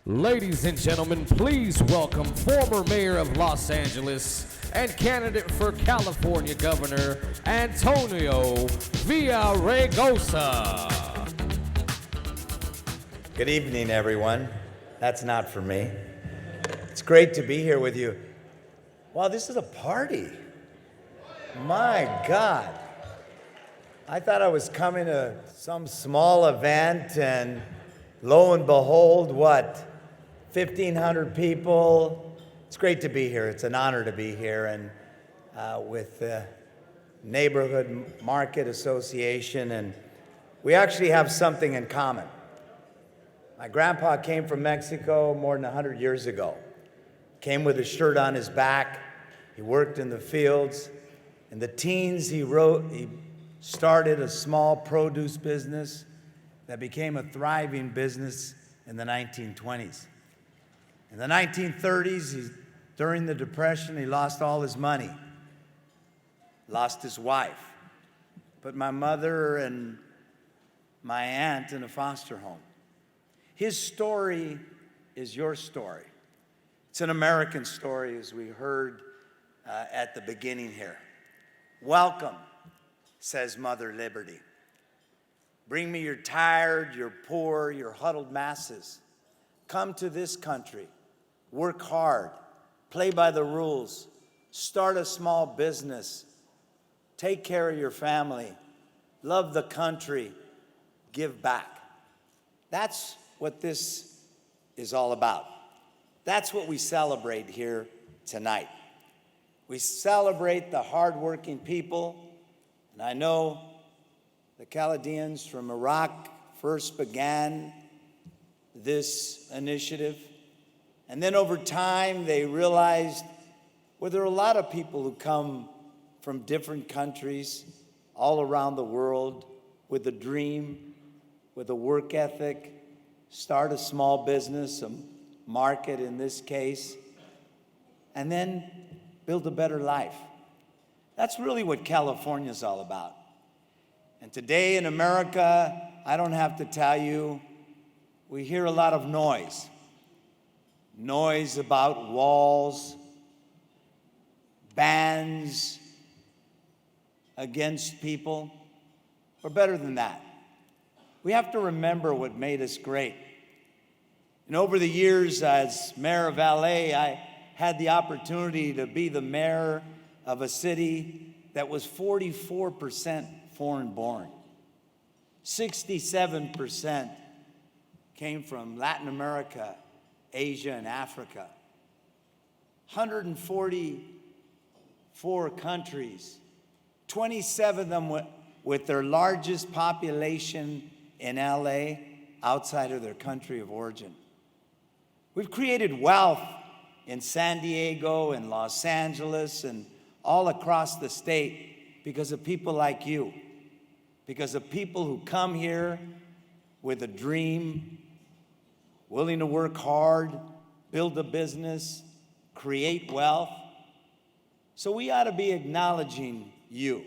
Ladies and gentlemen, please welcome former mayor of Los Angeles and candidate for California governor, Antonio Villagroisa. Good evening, everyone. That's not for me. It's great to be here with you. Wow, this is a party. My God. I thought I was coming to some small event, and lo and behold, 1,500 people. It's great to be here. It's an honor to be here, and with the Neighborhood Market Association, and we actually have something in common. My grandpa came from Mexico more than 100 years ago. Came with a shirt on his back. He worked in the fields. In the teens, he started a small produce business that became a thriving business in the 1920s. In the 1930s, during the Depression, he lost all his money, lost his wife, put my mother and my aunt in a foster home. His story is your story. It's an American story, as we heard at the beginning here. Welcome, says Mother Liberty. Bring me your tired, your poor, your huddled masses. Come to this country, work hard, play by the rules, start a small business, take care of your family, love the country, give back. That's what this is all about. That's what we celebrate here tonight. We celebrate the hardworking people, and I know the Chaldeans from Iraq first began this initiative, and then over time they realized, well, there are a lot of people who come from different countries all around the world with a dream, with a work ethic, start a small business, a market in this case, and then build a better life. That's really what California is all about. And today in America, I don't have to tell you, we hear a lot of noise. Noise about walls, bans against people, or better than that. We have to remember what made us great. And over the years, as mayor of LA, I had the opportunity to be the mayor of a city that was 44% foreign-born. 67% came from Latin America, Asia, and Africa. 144 countries, 27 of them with their largest population in LA outside of their country of origin. We've created wealth in San Diego and Los Angeles and all across the state because of people like you, because of people who come here with a dream, willing to work hard, build a business, create wealth. So we ought to be acknowledging you.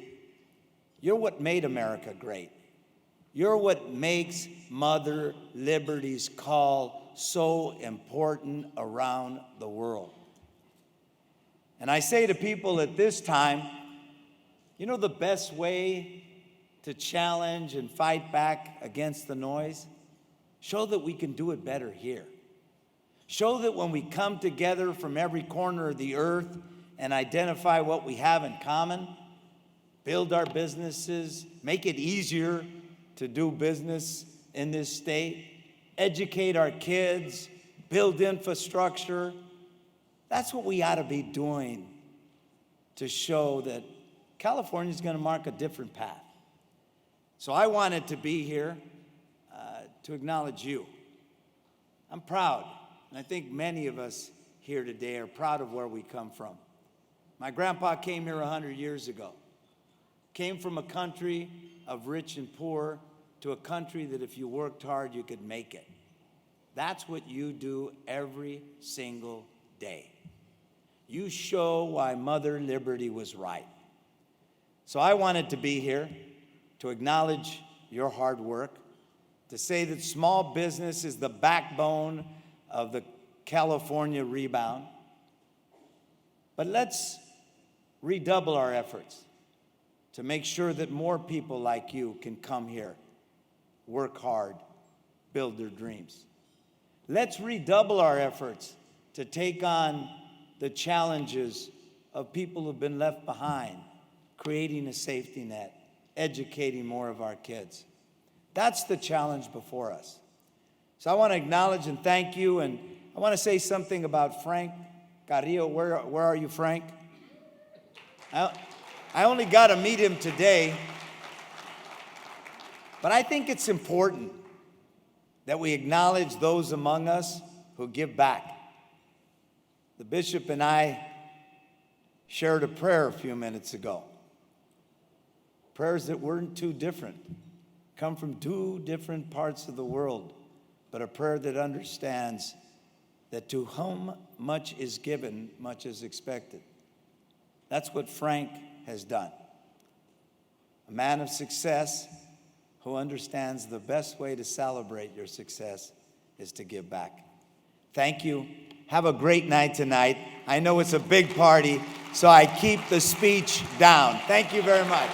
You're what made America great. You're what makes Mother Liberty's call so important around the world. And I say to people at this time, you know the best way to challenge and fight back against the noise? Show that we can do it better here. Show that when we come together from every corner of the earth and identify what we have in common, build our businesses, make it easier to do business in this state, educate our kids, build infrastructure. That's what we ought to be doing to show that California is going to mark a different path. So I wanted to be here to acknowledge you. I'm proud, and I think many of us here today are proud of where we come from. My grandpa came here 100 years ago. Came from a country of rich and poor to a country that if you worked hard, you could make it. That's what you do every single day. You show why Mother Liberty was right. So I wanted to be here to acknowledge your hard work, to say that small business is the backbone of the California rebound. But let's redouble our efforts to make sure that more people like you can come here, work hard, build their dreams. Let's redouble our efforts to take on the challenges of people who've been left behind, creating a safety net, educating more of our kids. That's the challenge before us. So I want to acknowledge and thank you, and I want to say something about Frank Carrillo. Where are you, Frank? I only got to meet him today, but I think it's important that we acknowledge those among us who give back. The bishop and I shared a prayer a few minutes ago. Prayers that weren't too different, come from two different parts of the world, but a prayer that understands that to whom much is given, much is expected. That's what Frank has done. A man of success who understands the best way to celebrate your success is to give back. Thank you. Have a great night tonight. I know it's a big party, so I keep the speech down. Thank you very much.